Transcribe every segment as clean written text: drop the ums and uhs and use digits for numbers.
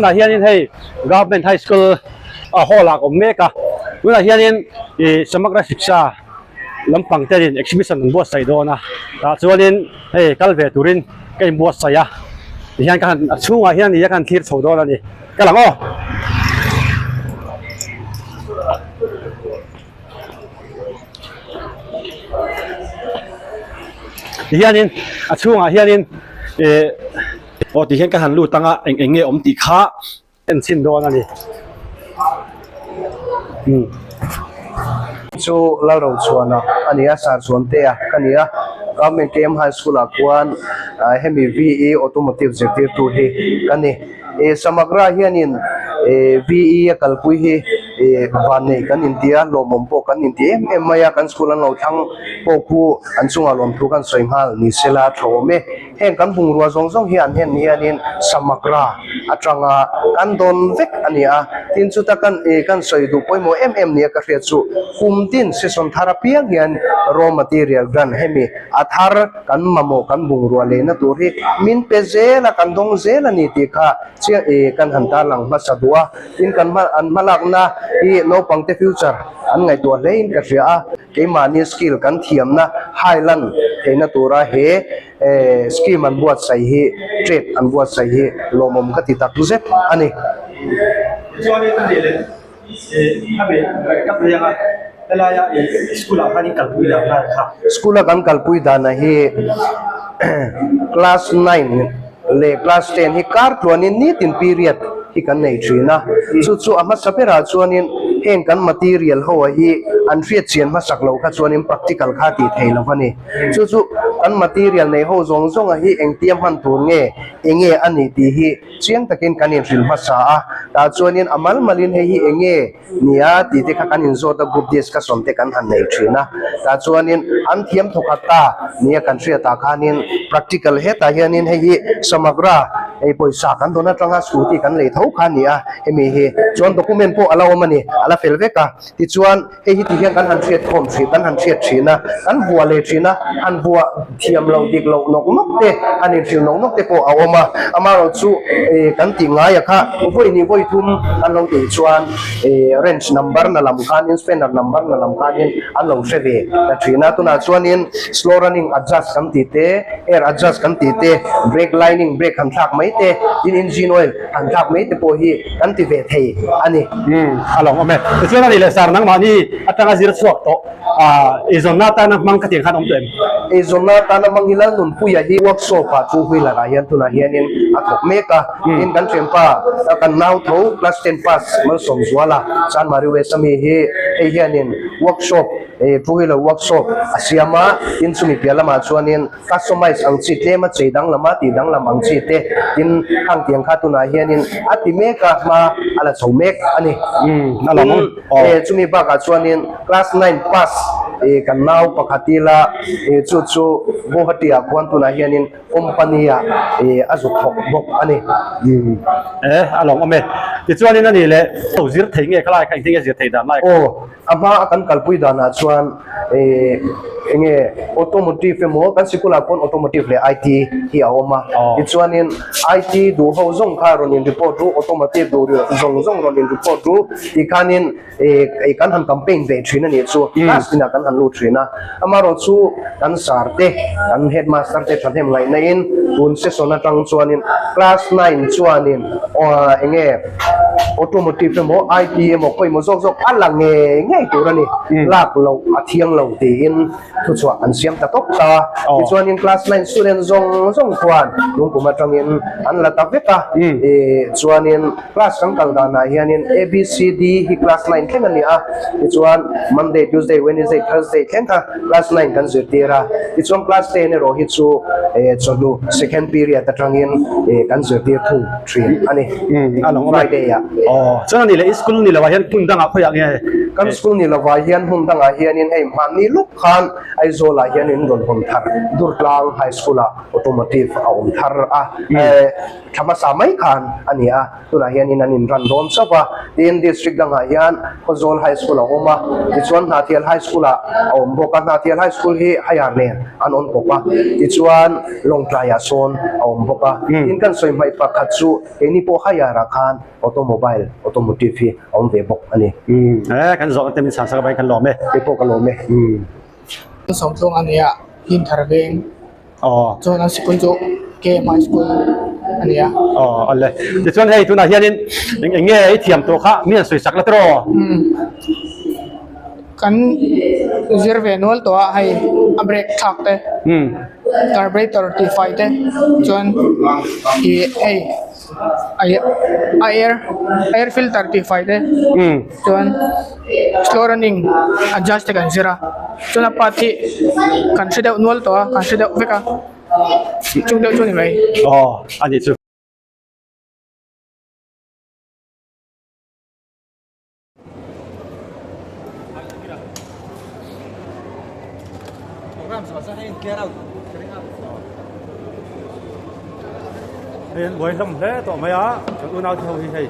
tu na hian in hei government high school a hola ko meka tu na hian in samagra shiksha lampang terin exhibition an bo sai do na ta chuanin hei kalve turin kai bo sai a hian kan chunga hian ni kan thlir chho do la ni kalang o hianin chunga hianin o ti hian ka han lu tanga enge om ti kha en sin do na ni chu lo ro chuana ania sa chuan te a kania government KM high school a kwan hemi VE automotive sector tu hi kani samagra hianin VE kalpui hi van nei kan india lomom po kan india maya kan school an lo thang poku an chunga lom thu kan soimhal ni sela thome heng kan bungrua zong hian hianin samagra atranga kan don vek ania tin chu ta kan kan soidu poimo ni ka hria chu kumtin session therapy hian raw material gan hemi athar kan mamo kan bungrua le na tur hi min pe zela kan dong zela ni ti kha chia kan hanta lang ma sadua tin kan ma an malak na i no pangte future an ngai to lein ka hria ke mani skill kan thiam na highland theina tura he scheme an buat sai hi trade an buat sai hi lomom ka ti tak zet ani chuan in ni le habe kap rianga elaya school a khani kalpui da na kha school a kan kalpui da na hi class 9 le class 10 hi kar tuanin ni tin period hi kan nei thina chu ama sapera chuanin heng kan material ho hi an riat chian ma saklo kha chuanin practical kha ti theilo ani chu kan material nei ho zong a hi engtiam han tur nge enge ani ti hi chiang takin kanin ril ma sa a ta chuanin amal malin he hi enge nia ti te kha kanin zo da group discussion somte kan han nei thina ta chuanin an thiam thokata nia kan ria ta khanin practical he ta hianin he hi samagra ei poisa kan dona tanga scooty kan le thau kha nia emi he chuan document po alaw mani ala felveka ti chuan he hi ti hian kan han thiat khom thri kan han thiat thina kan bua le thina an bua thiam lo dik lo nok te anin thil nok te po awoma amaro chu kan ti ngai kha voi ni voi thum an lo ti chuan range number na lam khanin spender number na lam khanin an lo seve ta thina tuna chuanin slow running adjust kan ti te air adjust kan ti te brake lining brake kan thak mai te in engine oil kan thak mai te po hi kan ti ve thei ani along ome chuan ani le sar nang ma ni atanga zir chuak to izonna ta na mang ka tiang khan om tem izonna ta na mangila nun puya hi workshop pa chu hui la hian tuna hianin athok meka in kan trempa kan nau tho plus 10 pass mal som zwala chan mari we sami hi hianin workshop puhila workshop asiama in sumi pialama chuanin customize ang chi te ma cheidang lama ti dang lamang chi te tin khang tiang kha tuna hianin ati meka ma ala chomek ani along chumi ba ka chuanin class 9 pass kan nau pakhatila chu bohatia kwan tuna hianin company a azuk thok bok ani along ome ti chuanin ani le to zir thei nge khlai khai thei zir thei da mai ama kan kalpui dana chuan enge automotive mo kan sikula kon automotive le IT hi awma ti chuanin IT du ho zong kha ronin report ru automotive du zong ronin report ru ti khanin kan han campaign ve thina ni chu last dina kan han lu thina amaro chu kan sarte kan headmaster te thathem lai na in tun se sona tang chuanin class 9 chuanin enge automotive mo IT mo koi mo zok alang nge turani lak lo athiang lo ti in thu chwa an siam ta tok ta ti chuan in class 9 student zong kwan lung kuma tangin an la ta veka chuan in class kang kal da na hianin ABCD hi class 9 theng ani a ti chuan Monday Tuesday Wednesday Thursday theng ka class 9 kan zirtira ti chuan class 10 ro hi chu cholu second period ta tangin kan zirtir thu 3 ani along Friday ya chuan ni le school ni la hian kun dang a khoya nge kan school ni lawa hian hum danga hian in hei man ni lup khan aizola hian in ron hum thar Durtlang High School a automotive a thar a thama samai khan ania tuna hian in anin ran ron sawa in district danga hian Khozol High School a oma tichuan Nathial High School a boka Nathial High School hi hayar ne an on poka tichuan Longtlaya son a boka in kan soi mai pakhat chu eni po hayara khan automobile automotive hi ve bok ani kan zo tem san sa bai kan lo me te po ka lo me som tlong ania hin tharveng chon an sikul jo ke high school ania alle ti chuan hei tuna hianin nge ei thiam to kha mian soi sak la tro kan zirve nol to hai a break thak te carburetor ti fai te chon i air filter ti fai te chon slow running adjust kan zira chon apati kan sida nol to kan sida beka chung deu chuni mai ani chu Hãy subscribe cho kênh Ghiền Mì Gõ để không bỏ lỡ những video hấp dẫn.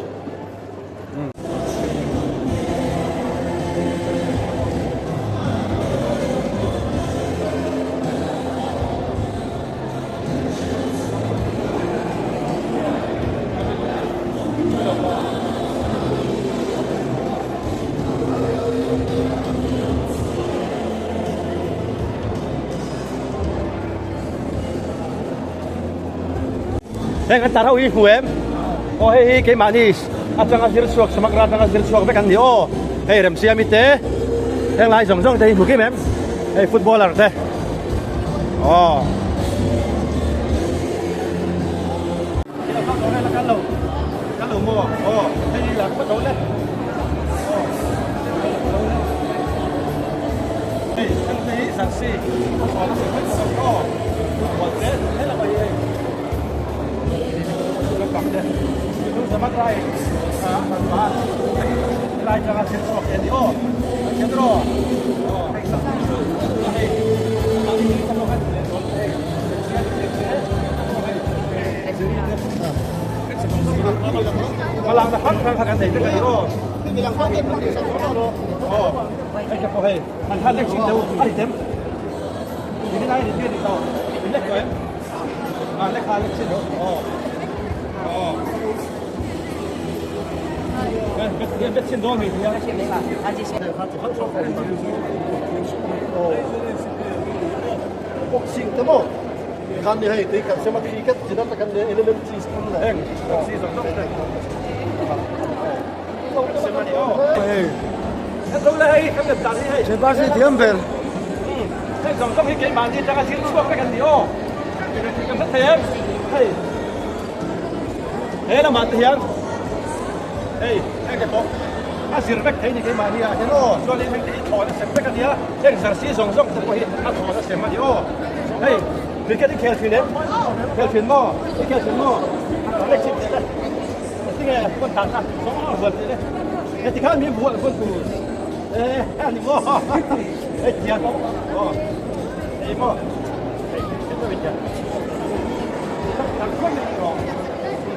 Heng an tarau I huem hei ke mani atanga zir suak samakra atanga zir suak bekan ni hei rem siam ite heng lai zong te hu ke mem hei footballer te kan lo mo hei la ko to le hei kan hei san si hei la bai Selamat rai, selamat rai jangan sensor jadi sensor, malang dah kan saya dengar bilang apa hei, mana lek sing jauh hari tem, ini naik di sini tahu, ini lek kan, lek lek sini, biết xin đôi mình nhá. Boxing tamo. Kan ni hai ti kan sema cricket jidat kan elementary school la. Si giống giống này. Sema đi Hey. Đâu là hay không được trả đi hay. Se ba si tiam vel. Hey giống giống cái bạn đi cho cái xin suốt cái gì ô. Cái rất thế. Hey. Thế là mà thiệt. Hey, cái bộ sir bek thấy như cái mà đi thế nó cho nên mình đi thổi nó sẽ bek cái gì á cái giờ xí giống giống thì quay nó thổi nó sẽ mà đi hey vì cái khéo thuyền đấy khéo thuyền mò khéo thuyền mò nó lại chìm đấy cái này con tàn tàn sống vượt đấy cái thì khác miếng buồn con cù anh đi mò cái gì đó đi mò cái nó bị chặt thằng con này rồi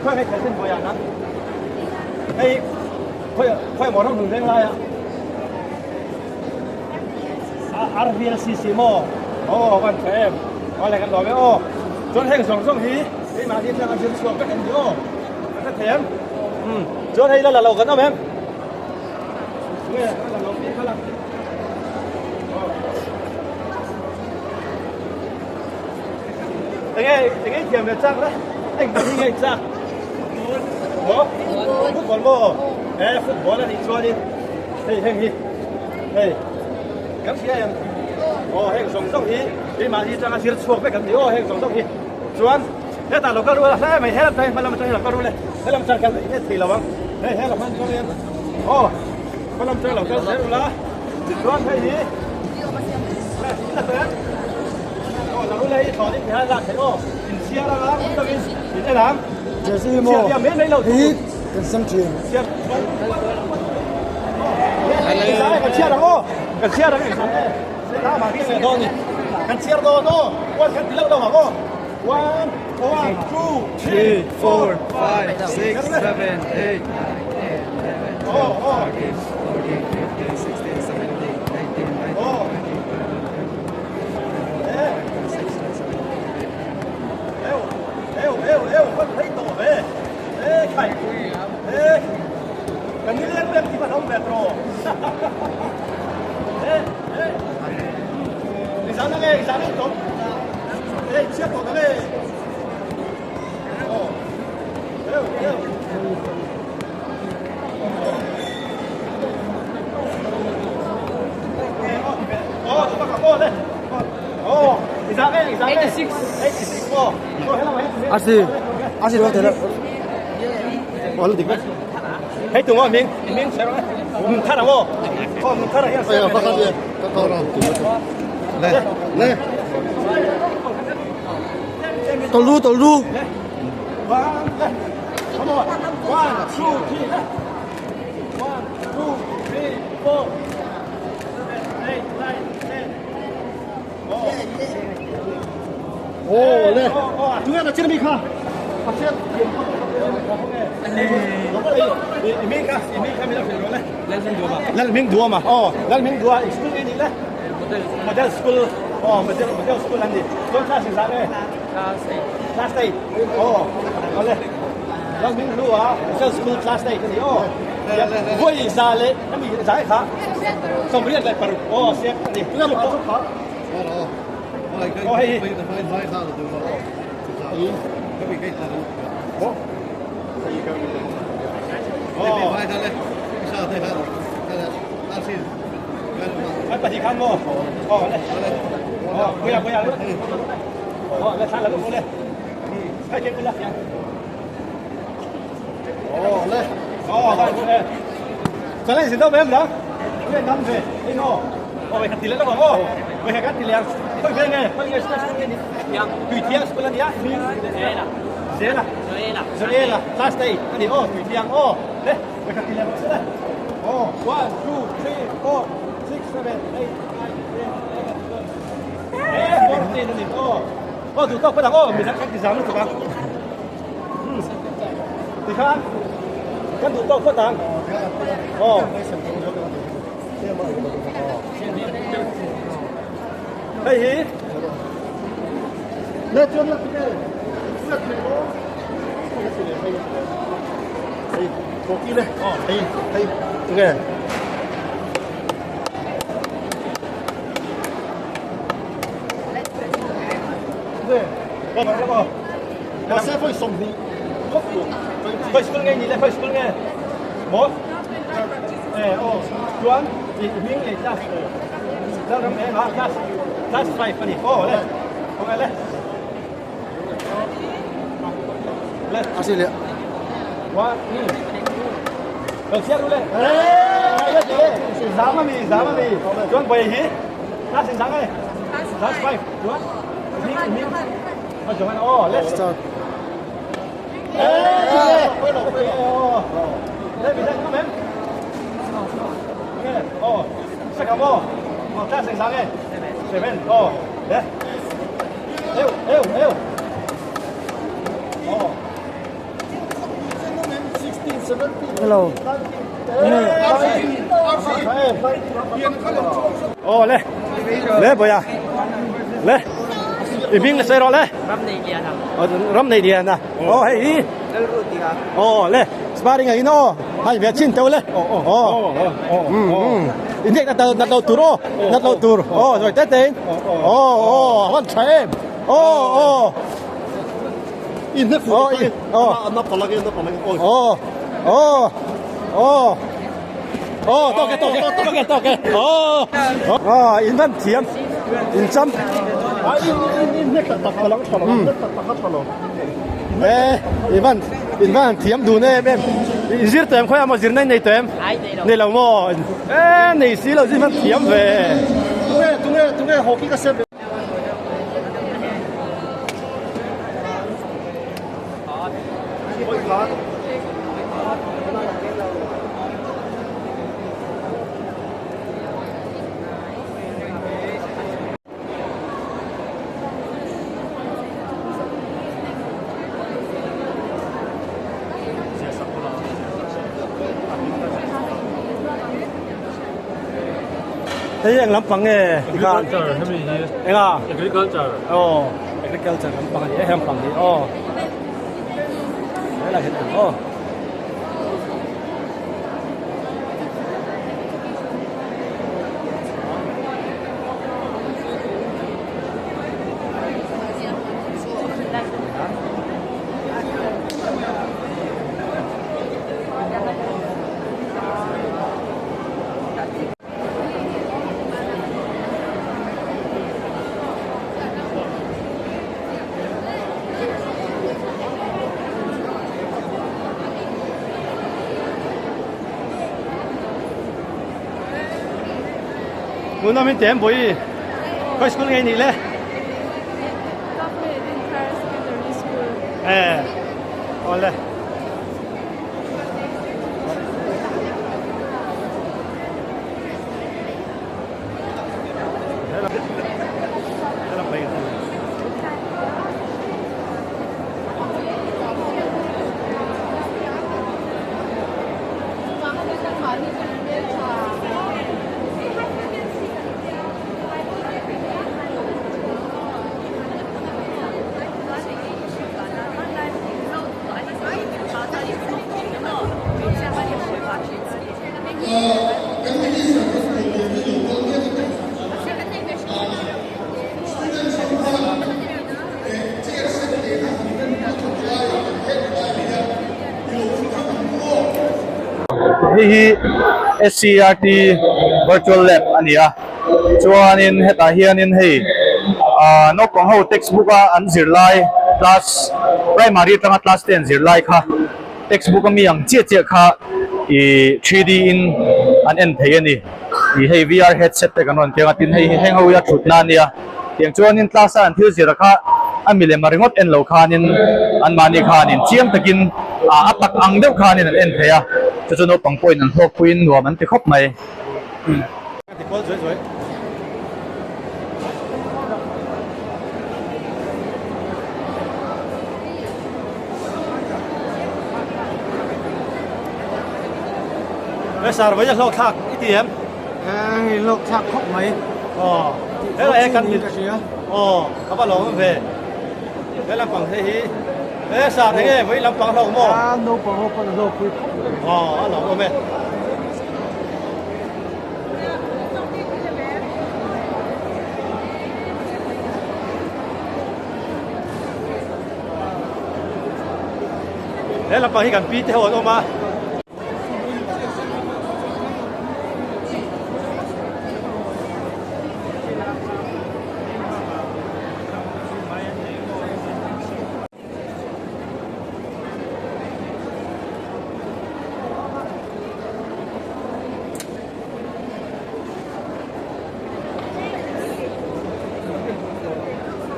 con này phải xin bồi ăn hey, khoe mỏ trong đường đen lai RVLCC mo, quan phải em, lạiกันต่อไหมจนให้สองช่องทีที่มาที่ทางเชียงสวงก็เห็นอยู่ก็แถมจนให้แล้วเรากันเอาแม่เนี่ยเราปีเขาละแต่ไงเทียมเนี่ยจักนะไอ้คนนี้ไงจักfootball mo football là đi cho đi hey cảm thấy em hey song song đi mà đi sang sir suộc với cảm thấy hey song song chuan thế ta lâu có rồi là mày hết tay mà làm chơi là có rồi thế làm sao cái thì là vâng hey hết là phân cho em mà làm chơi là có thế rồi là chuan hey gì là thế là lúc này thọ đi hai là thế in xia là không tao in đây làm Jesse mo. Xia mấy lâu Hit consumption. Xia Isale, canciara go. Canciara go. Isale ma che doni. Canciara do. One can below go. 1 2 3 4 5 6 7 8 Oh, 14, 15, 16, 17, 18, 19, คนให้ต่อเอ้ไข่กันนี้เรื่องที่มาทำแบบโรอีสานนั่นเองอีสานนี่ตบเชื่อต่อกันเลยโอ้ถูกต้องกับโอ้เลยโอ้อีสาน86 86โอ้ให้เราไหม아시 로 되나? 얼른 뒷배. 헤이 뚱어 밍 새로. 타라고. 타라 야. 야, 바카지. 타라. 네. 돌루. 1 2 3 4 오, 네. 중요하다, 지름이카. Lên miếng đùa mà. Lên miếng đùa, school cái gì đấy? Model school. Model school làm gì? Con class gì đây? Class day. Lên. Lên miếng đùa, model school class day cái gì? Vui ra lệ, nó bị giải khá. Xong biết lại paru. Xếp cái gì? Nó một chút khó. Hey. Bắt chỉ khăn vô. Bây giờ lên. Lên sang là lúc lên. Hai chân lên. Lên. Lên. Sao lên xin đâu em đó? Lên năm về. Đi ngô. Mày cắt tiền đó mà. Mày cắt tiền liền. Thôi nghe. Tùy thiên school anh nhá. Zela. Last day. Anh đi tùy thiên. Đấy. Mày cắt tiền liền đấy. 1 2 3 4 6 7 8 9 10 14 ถูกต้องฝรั่งมีสักที่3ถูกป่ะถูกครับกันถูกต้องฝรั่งเฮ้ยเลิกจนเลิกไปเลยเลิกไปเลยโคกี้เลยเฮ้ยยังไงVâng, vâng. Nó sẽ phải sống đi. Phải school ngay nhỉ, phải school ngay. Một. Tuan, thì miếng này class. Sao năm em hả? Class 5 phải đi. Lên. Không ai lên. Lên. Así le. One. Được xét luôn lên. Dám mà mì. Tuan bày hí. Class sáng ngay. Class 5. Tuan. Miếng. Let's start. Đây bị đánh em. Sẽ cầm ball. Class sáng ngay. 7. Đấy. Eo. Hello. Lên bây giờ. Lên. Ibing na sero le. Ram nei dia na. Hey. Le. Sparring ai no. Hai ve chin teu le. Indek na tau turo. Na tau tur. Rồi tết tên. One time. In the food. Nó còn lại. Toke. In van thiam. In cham. Ivan thiam đủ nè em. Giết tụi em khoe mà giết này tụi em. Này là mò. Này xí là Ivan thiam về. Tụi nghe học cái xe. Thế anh lắm bằng nghe thì cả anh à agriculture agriculture lắm bằng gì em bằng gì đấy là hiện tượng muốn nói mình tiền bồi coi school nghe nhỉ lẽ oleh hi SCRT virtual lab ania chuanin heta hianin hei no kong ho textbook a an zirlai class primary tanga class 10 zirlai kha textbook mi ang che kha I 3D in an en thei ani I hei VR headset te kanon tianga tin hei heng ho ya thutna nia tiang chuanin class an thil zira kha amile maringot en lo khanin an mani khanin chiam takin atak ang deuh khanin an en theya chu no pangpoin an hlok puin nuam an ti khop mai thì có rồi bây giờ bây giờ lộc thác ít tiền lộc thác khóc mấy thế là em cần các bạn lộc về thế là bằng thế hi thế sao thế nghe với làm bằng lộc mò đâu có hộp còn lộc quý lộc về thế là bằng hi cần pi theo rồi mà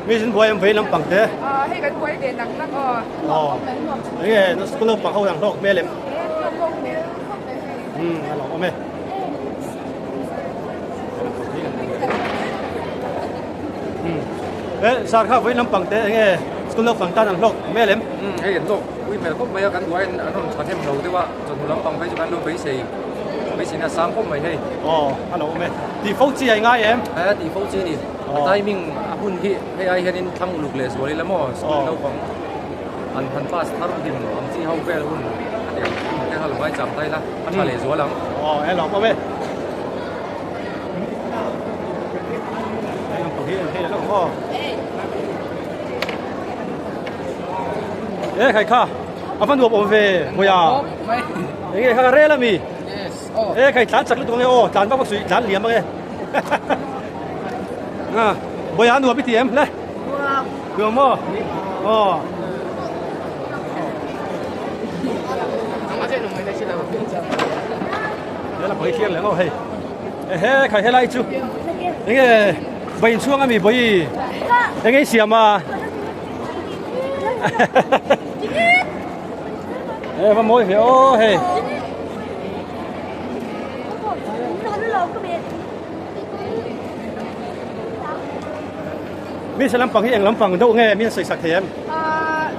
mi xin bồi em về làm bằng thế hay cái quay để nặng nặng đấy nó cũng bằng hậu thằng lộc mê lên lộc mê đấy sao khác với làm bằng thế nghe cũng lộc bằng ta thằng lộc mê lên hay hiện lộc vì mà không mấy cái quay anh không chọn thêm đầu thếว่าจนลำปังไปจะกันดูไปสี่น่ะ3không mấy hay lộc mê thì phẫu chi hay ngay em thì phẫu chi đi timing apun ki hay ai hiện thăng lục lệ rồi là mò đâu còn anh pass thằng kim anh chỉ hậu về luôn cái hàng vai chạm tay là anh lệ rồi lắm em lộc mê ê khai kha anh phân được về bây giờ cái khai rê là mi ê khai chán chặt lúc này chán bao bác sĩ chán liếm cái bây giờ nuôi biết gì em lấy được không đấy là bởi khiên lấy ngồi hey khai lại chú cái bệnh chuông anh bị bởi cái gì mà mà môi phải hey mi sẽ làm bằng cái làm bằng đâu nghe mi sẽ sạch thì em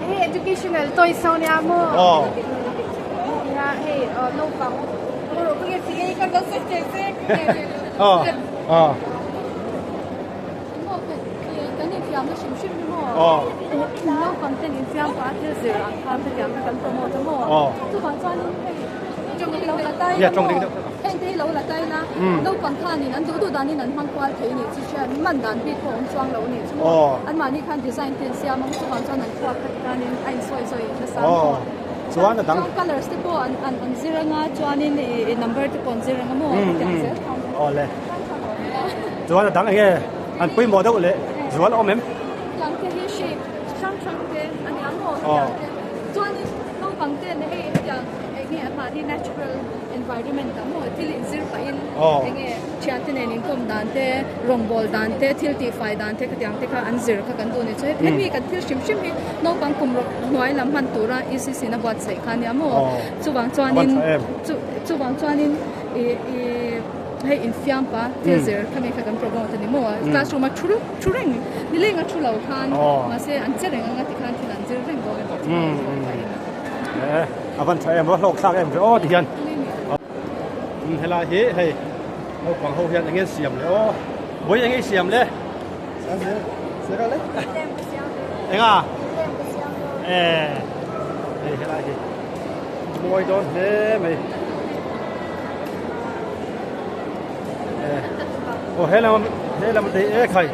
hey educational tôi sau này mua hey no bằng cái gì cái con đó sẽ cái này làm nó xịn xịn đúng không? Nó còn tên in xem quá thì giờ làm cái làm cái promote đúng không? Tôi còn cho nên trong cái lâu là tay. Dạ trong cái Hiện tại lâu là tay na. Đâu còn than thì anh đủ đàn thì anh hoàn qua thấy nhỉ chỉ là mình đàn biết không trang lâu nhỉ. Anh mà đi看 design tiền xem mà tôi còn cho anh qua cái đàn nên anh soi nó sáng. Chuan dang colors te po an zira nga chuanin number te pon zira nga mo le chuan dang nge an pui mo do le chuan om em yang te hi shape sang te an yang ho chuanin no bang te ne he yang nge ma di natural environment ta mo til zir pa in nge chiate ne nin kom dan te rombol dan te til ti fai dan te ka yang te ka an zir ka kan do ne che he mi kan til shim shim hi no bang kum ro noi lam han tura isi sina bot sai khan ya mo chuwang chuanin hay in fiam pa teaser kami ka kan program ta ni mo classroom ma chureng ni lenga chulau khan ma se an chereng nga ti khan thilan zir reng bo avan cha em lok sak em o ti hian hela hi hei ho pang ho hian angen siam le o boi angen siam le se ra le enga hela hi boi don he mai o helam te e khai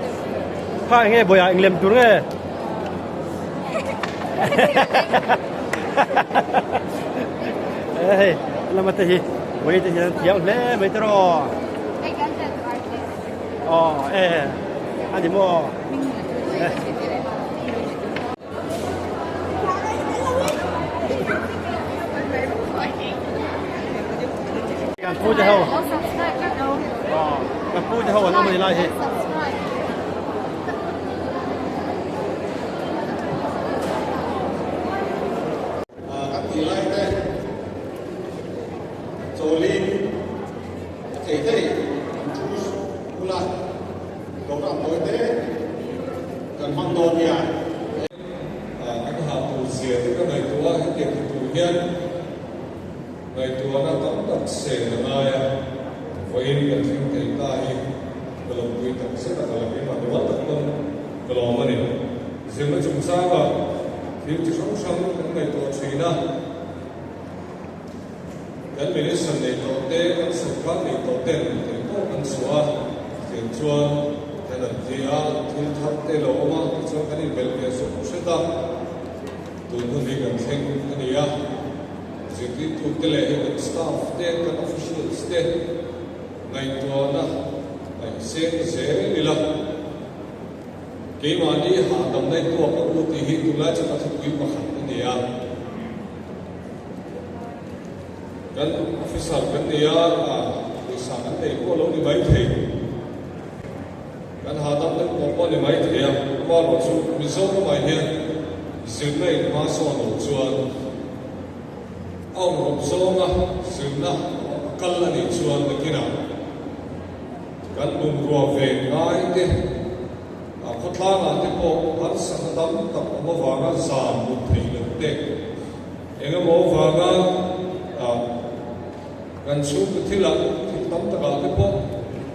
pha nge boya inglem tur nge lam te hi boi te hian thiam le mai tro ani mo kan pu je ho kan pu je ho no mai lai hi ngày tua nó tóm tận sền là ai à với in gần thiên thể ta hi cái lòng quy tắc sẽ là cái mà nó tận tâm cái lòng mà này riêng nó chúng ta và thiếu chỉ sống sống cái ngày tua suy na cái mình sân này tổ tế cái sự phát này tổ tế thì có cái số tiền chuan cái là gì à thiên tháp tế lỗ mà cho cái này về cái số sẽ ta tụi nó đi gần thiên cái này à jadi tu kelihatan staff dia kan officials dia ngai tua na ngai se ni la ke mani ha dam nai tua ka u ti hi tu la cha ka tu pa khan ni ya kan official kan ni ya ni sa kan dei ko lo ni mai thei kan ha dam nai ko ni mai thei ya ko lo chu mi so ko mai hian sim nei ma so no chuan ông hộp số ngà sườn na cân là đi chuan được kia nào cân bùn rùa về ngay đi có thang là cái bộ hắn sẵn đắm tập một vài cái giảm một thị lực đẹp những cái bộ vài cái gần xuống cái thiết lập thì tắm tất cả cái bộ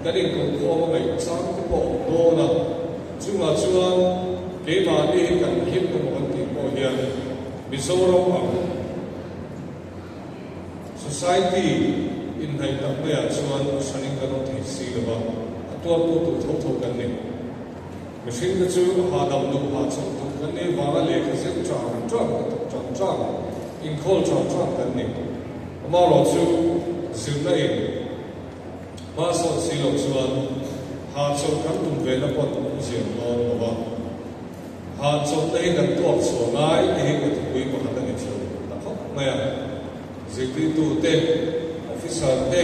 cái điện cũng có mấy sáng cái bộ đô nào chung là chuan cái mà đi cần thiết của một cái bộ hiện bị sâu rộng society in hai tak me chuan saning kan thi si lova atua tu tho kan ni machine ka chu ha dam du ha chu kan ni wa le ka se cha in call cha kan ni ma lo chu sil na in ma so si lo chuan ha chu kan tum ve na pon jian lo lova ha chu dei kan tu so ngai ni ka tu wi ma ka ni chu ta kho ma ya dịch tu te officer te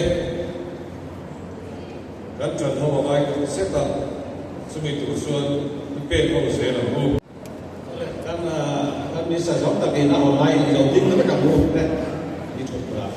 kan chan ho mai ko se ta sumi tu suan pe ko se la hu kan mi sa giống ta ke na ho mai lo ding na ka mu ne ni chu ra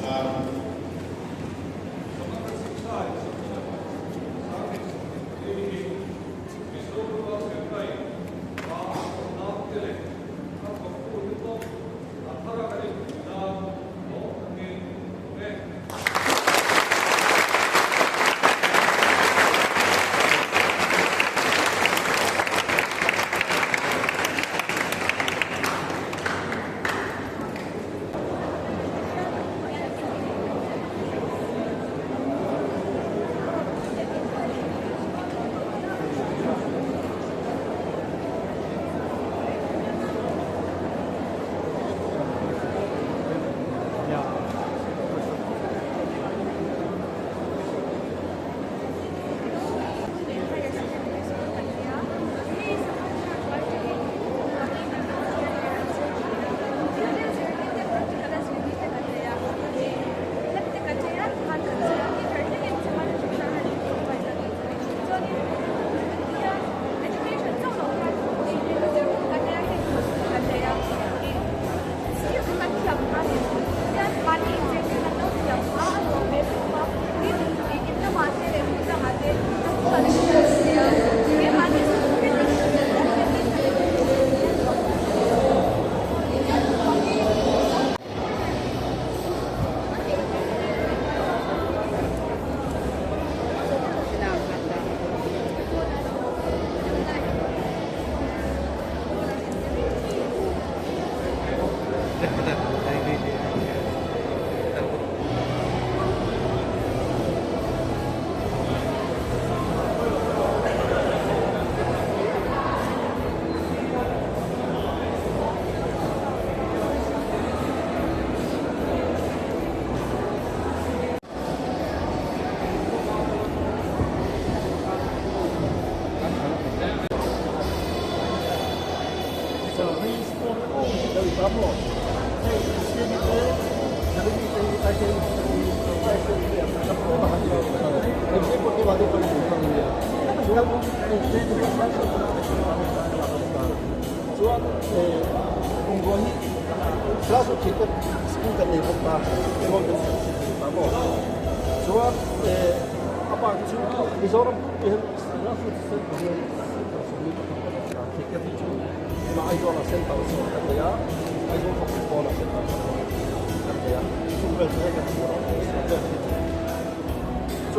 Try 1503.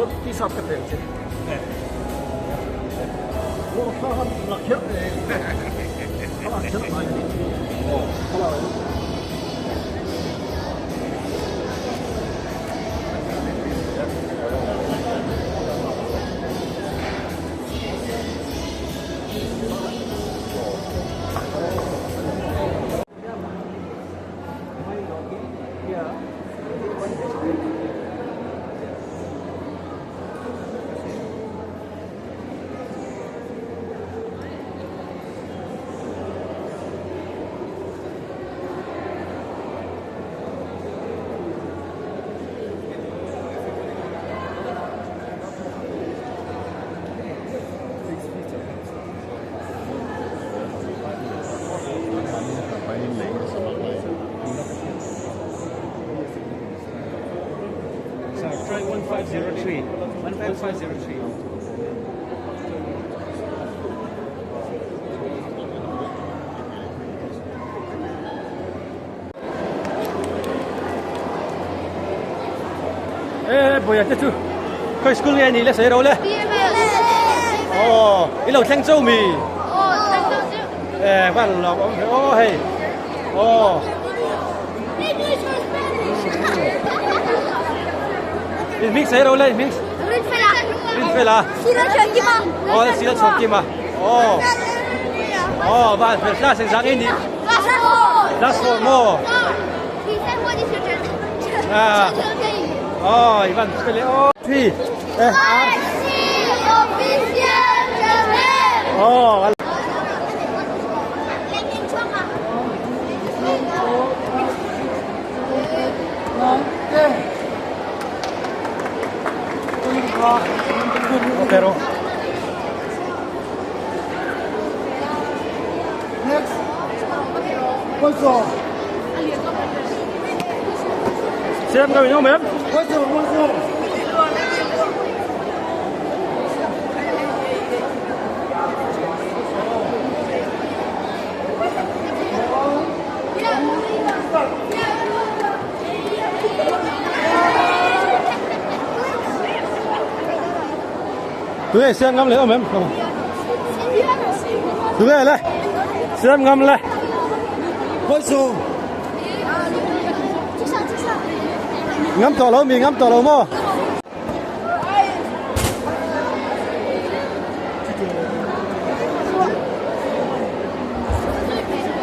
15503. bây giờ chết chú khơi school nghe nhỉ là sẽ đâu lên ít lâu thanh châu mì bạn lọc ông hey mix sẽ đâu lên mix Rinfela sila chọn mà bạn phải ra sinh sáng đi last one more Ivan spele three pero Next. Whistle. xem coi nhau mềm Whistle. Whistle. tụi này xem ngâm lấy không mềm tụi này lên xem ngâm lên Whistle. ngắm tỏ lâu mình ngắm tỏ lâu mò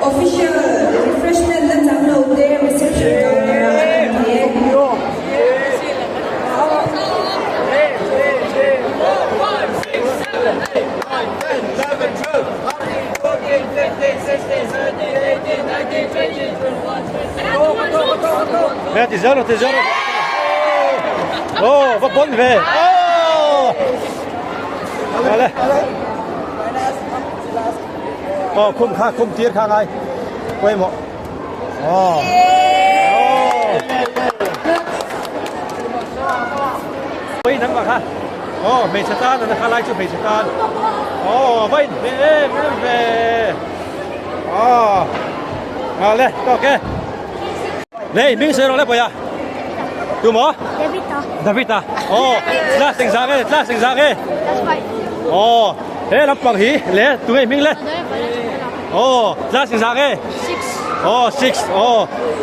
Official refreshment and download their reception Mẹ thì giờ rồi vấp bốn về lên không tiết khang ai quay một quay nắng bạc ha mình sẽ tan là khai lại cho mình sẽ tan vậy về lên ok này mình sẽ rồi bây giờ tu mỏ Davita la sinh ra cái thế làm bằng hí lẽ tụi mình lên la sinh ra cái six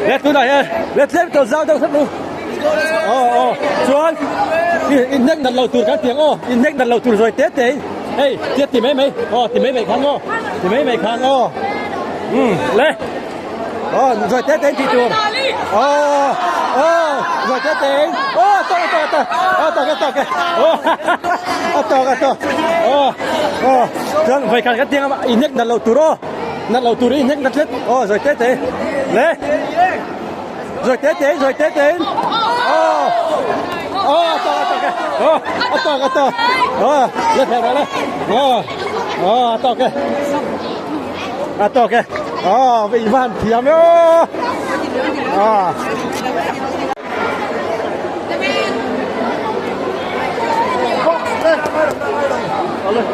lẽ tụi này lẽ tụi giao đâu thắt luôn chuan in neck đặt lầu tụi các tiếng in neck đặt lầu tụi rồi tết đấy hey tiết thì mấy khang lên rồi tết đến thì chuột rồi tết đến to chân phải khang cái tiếng mà in neck đặt lầu tụi đó nát lầu tù đi nhắc nát hết rồi tết thế lê rồi tết thế to lên theo đó lên to kìa bị van thiểm đó lên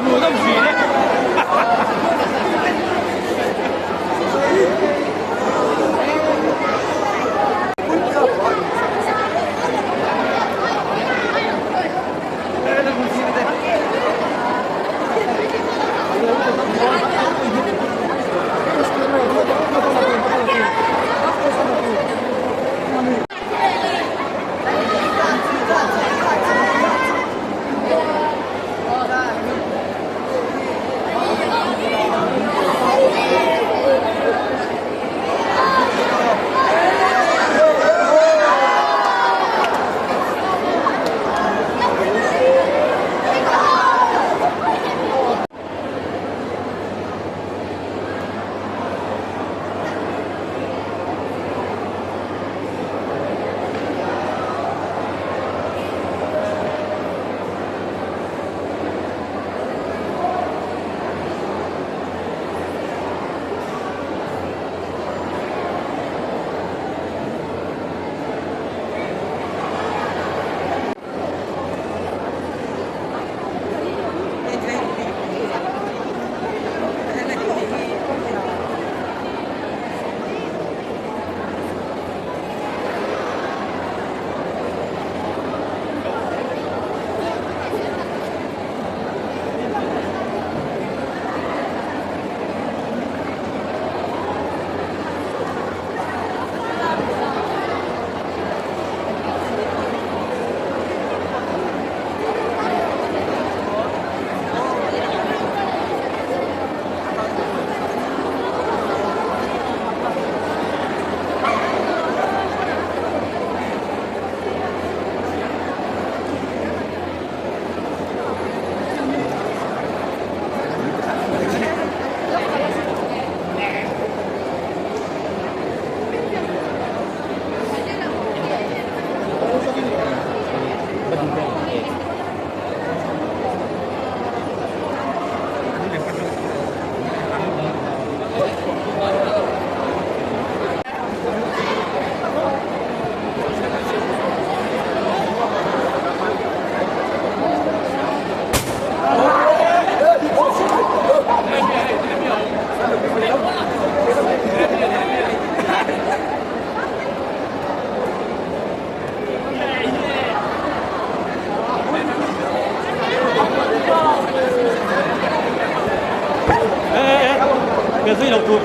mùa đông gì đấy cái gì đầu chuột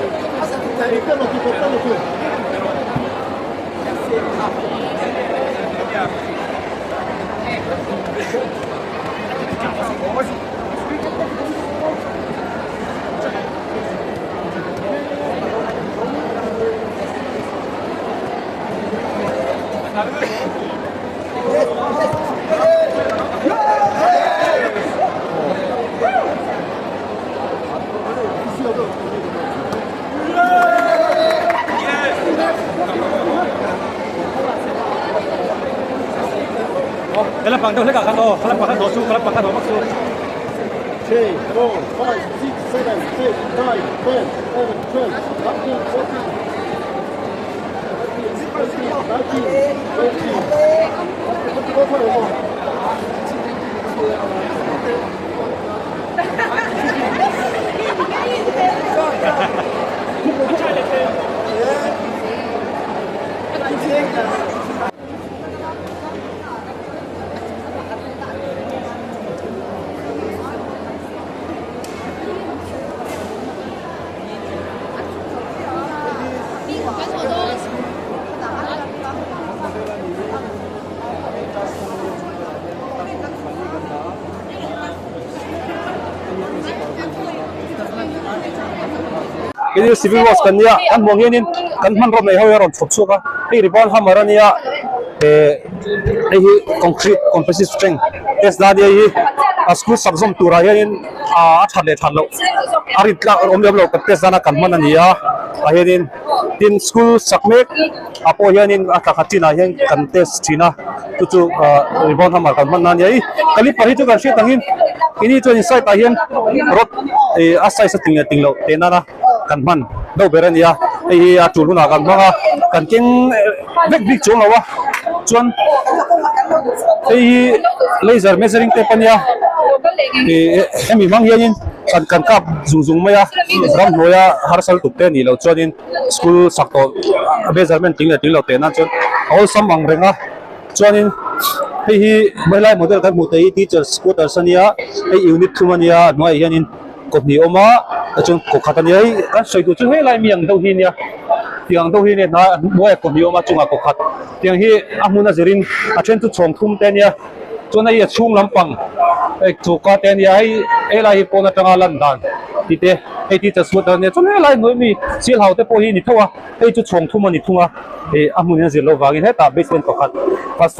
Kalau pang dah lekat kan oh, kalau pang dosu, kalau pang dah maksud. 3, 4, 5, 6, 7, 8, 9, 10, 11, 12, 13, 14, 15, ini civil works kan ya kan mong hianin kan man rom nei hawi ron thop chuka ei ribon hamara nia ei hi concrete composite strength test da dia hi a school subjom tura hianin a thale thalo arit la omlem lo ka test dana kan man ania a hianin tin school sakmek apo hianin a takatina hian kan test thina chu ribon hamar kan man ania hi kali pari chu kan hriat angin ini chu inside a hian rot asai sa tinglo tenana kan man do berania ei a tuluna kan manga kan king vek big chung lawa chuan ei laser measuring tape ania emi mang hianin kan kap zung maya ram noya harsal tukte ni lo chuanin school sakto measurement tinglo tena chuan all samang renga chuanin hi mailai model kan mutei teachers quarters ania ei unit thumania noi hianin kopni oma achun ko khatania kan soitu chu helai miang do hi nia tiang do hi ne na moi kopni oma chunga ko khat tiang hi amuna zerin a chen tu chong thum te nia chuna hi chung lampang ei chu ka te nia hi elai pona tanga lan dan tite ei ti chasut ne chun helai noi mi sil haute po hi ni thowa ei chu chong thum ani thunga e amuna zelo wangin he ta basement ko khat fast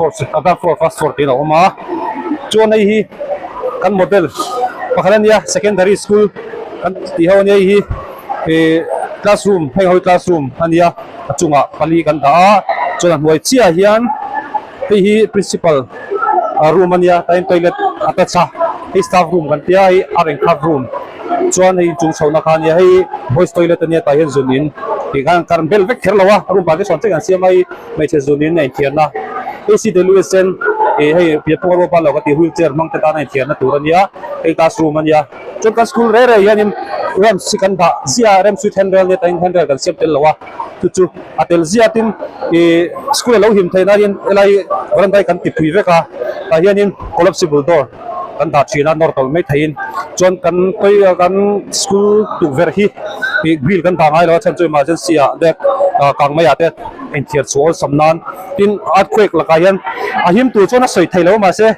forward te oma chuna hi kan model pakhalan ya secondary school kan ti ho ne hi classroom heng hoi classroom ania achunga pali kan da chuna hoi chia hian hi principal room ania time toilet atacha hi staff room kan tia hi areng khap room chuan hi chung chhona khan ya hi boys toilet ania ta hian zoom in ti kan bel vek kherlawa room ba de son che kan siamai mai che zoom in nei thierna ACWSN hei piapong ro pa lo ka ti wheelchair mang ta nei thierna turania ei classroom ania chon ka school re hianin ram sikan da zia ram suit handle ne ta in handle kan sep tel lawa chu atel zia tin school lo him thaina rin elai randai kan ti phui veka ta hianin collapsible door kan da china nor tol mai thain chon kan koi kan school tu ver hi grill kan ta ngai lo chan choi emergency a dek kang mai ate en thiar chol samnan tin earthquake la ka hian a him tu chona soi thailo ma se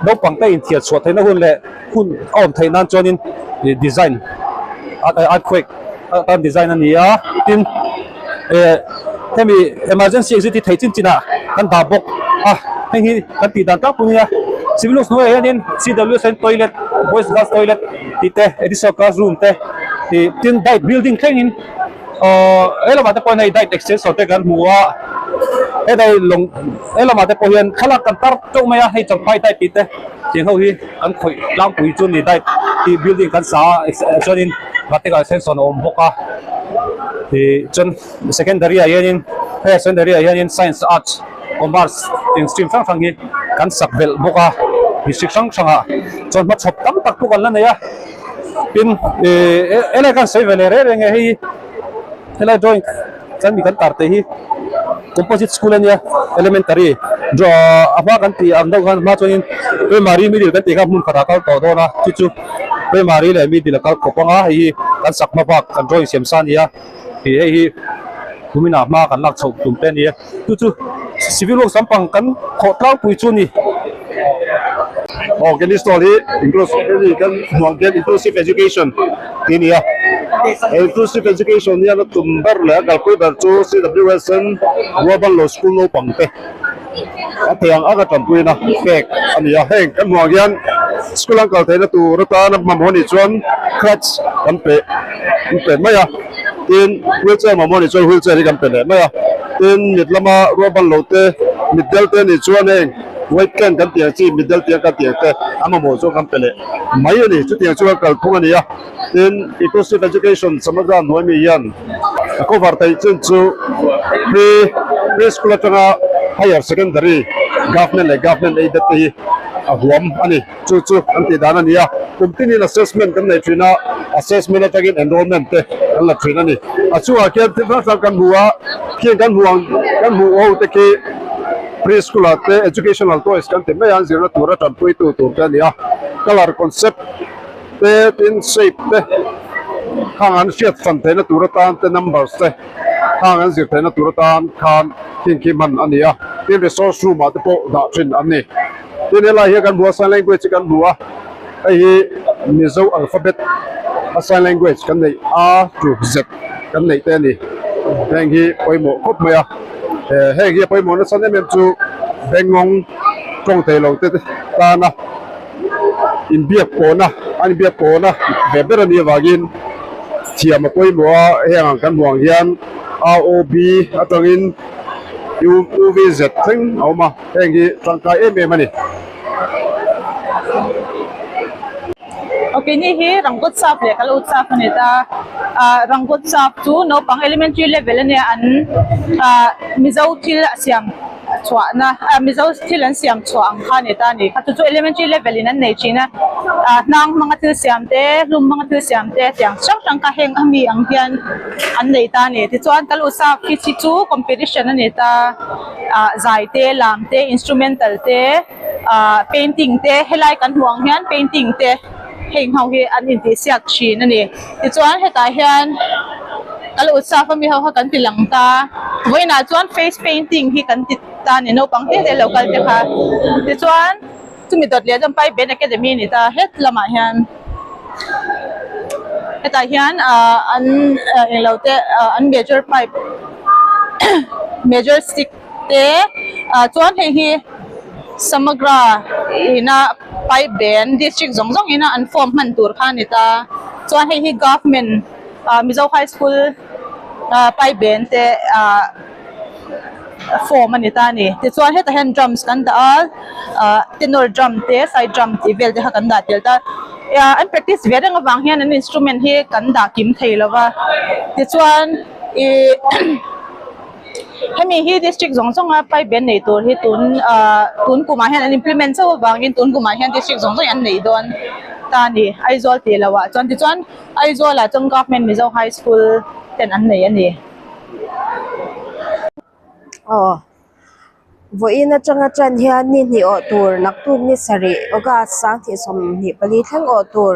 do pangta in thiar chwa thaina hun le hun om thainan chonin design earthquake tan design ania tin hemi emergency exit thaichin china kan da bok hi kan ti dan ta punia civilos no hianin CWSN toilet boys girls toilet tite ediso classroom te tin diet building thengin elama te point diet extension te kan muwa edai long elama te pohian khalak kan tar to maya hei champai tai tite ting ho hi kan khoi lang pui chun ni diet ti building kan sa extension vertical extension om boka ti chon secondary hianin science arts commerce ting stream sang hi kan sakbel boka district sanga chon ma chop tam tak kan la ya pin ele kan sei vele re nge hi ele drawing chan mi kan tarte hi composite school ania elementary draw apa kan ti am do kan ma choin primary middle kan ti ka mun khara ka to do na chu primary le middle ka ko panga hi kan sakma pa kan drawing sem san ya hi kumina ma kan lak chok tum te ni chu civil work sampang kan khotlang pui chu ni cái story inclusive education ini ya inclusive education ni ano tumbar la kalkoi bar chu CWSN global law school no pangte ateng aga tampui na kek ani ya heng kan muagian school ang kal thena tu rata na mamoni chuan crutch kampe maya tin wheelchair mamoni chuan wheelchair kampe le maya tin nitlama global law te middle te ni chuan heng white can kan tiang chi middle tiang kan tiang te ama mo so kan pele mai ni chu tiang chu kal phung ani ya then inclusive education samaga noi mi yan ko vartai chen chu pre school atanga higher secondary government aided te ahuam ani chu anti dana ni ya kumtini assessment kan nei trina assessment atagin enrollment te kan la trina ni achu a ke kan huwa kan huwa te ke preschool ate educational toys kan te me an zira tura tan pui tu kan ya color concept te in shape te khang an shiat fan te na tura tan te numbers te khang an zir te na tura tan khan thinki man ania tin resource room ate po da thin ani tin la hi kan bua sign language kan bua ai mizo alphabet sign language kan nei a to z kan nei te ni heng hi poimo khop maya heng hi poimo na san em chu bengong tong te lo te ta na in biak po na an biak po na beber ni wagin thiam poimo heng kan buang hian ROB atangin UVZ thing auma heng hi tangkai em ani Okay, ni hi rangkut sap le kalau sap ni ta rangkut sap tu no pang elementary level ni an mizau thil siam chwa na mizau thil an siam chwa ang kha ni ta ni tu elementary level in an nei china nang mga thil siam te lum mga thil siam te tiang sang ka heng ami ang hian an nei ta ni ti chuan kalau sap ki chi chu competition ani ta zai te lam te instrumental te painting te helai kan huang hian painting te heng hau hi an in ti siak chin ani ti chuan heta hian kal utsa mi hau kan ti lang ta voina chuan face painting hi kan ti ta ni no pang te local te kha ti chuan chumi dot le jam pai ben academy ni ta het lama hian heta hian an in lote an major pipe major stick te chuan hei hi samagra ina pai ben district zongzong ina an form man tur kha ni ta chuan hei hi government Mizo High School pai ben te form ani ta ni ti chuan heta hand drums kan da tenor drum te side drum ti vel te ha kan da tel ta an practice ve rang awang hian an instrument hi kan da kim theilawa ti chuan hemi hi district zongzong a pai ben nei tur hi tun kuma hian an implement so wangin tun kuma hian district zongzong an nei don ta ni aizol te lawa chuan ti chuan aizol a chung government Mizo High School ten an nei ani voina changa chan hian ni ni o tur naktu ni sari oga sang thi som ni pali thang o tur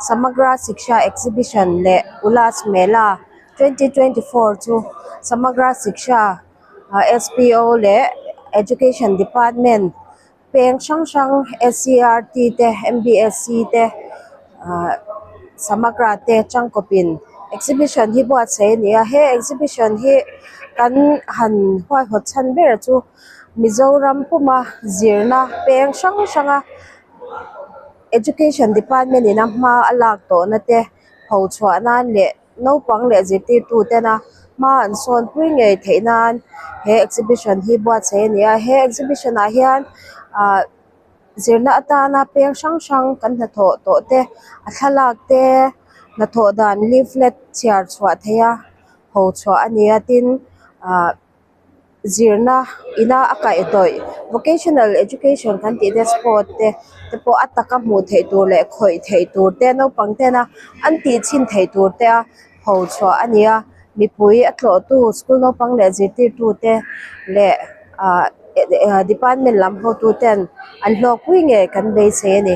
samagra shiksha exhibition le ulas mela 2024 chu samagra shiksha SPO le education department peng sang SCRT te MBSC te samagra te changkopin exhibition hi bo che ni a he exhibition hi kan han hoi hot chan ber chu Mizoram puma zirna peng sanga education department ina ma alak to na te ho chwa nan le no pang le ziti tu te na ma an son pui nge theinan he exhibition hi bo che ni a he exhibition a hian zirna atana peng sang kan na tho to te athalak te na tho dan leaflet chiar chwa theya ho chwa ania tin zirna ina akai toy vocational education kan ti de sport te po ataka mu thei tur le khoi thei tur te no pangte na an ti chin thei tur te ho chwa ania mipui atlo tu school no pang le jiti tu te le department lam ho tu ten an hlok pui nge kan be se ni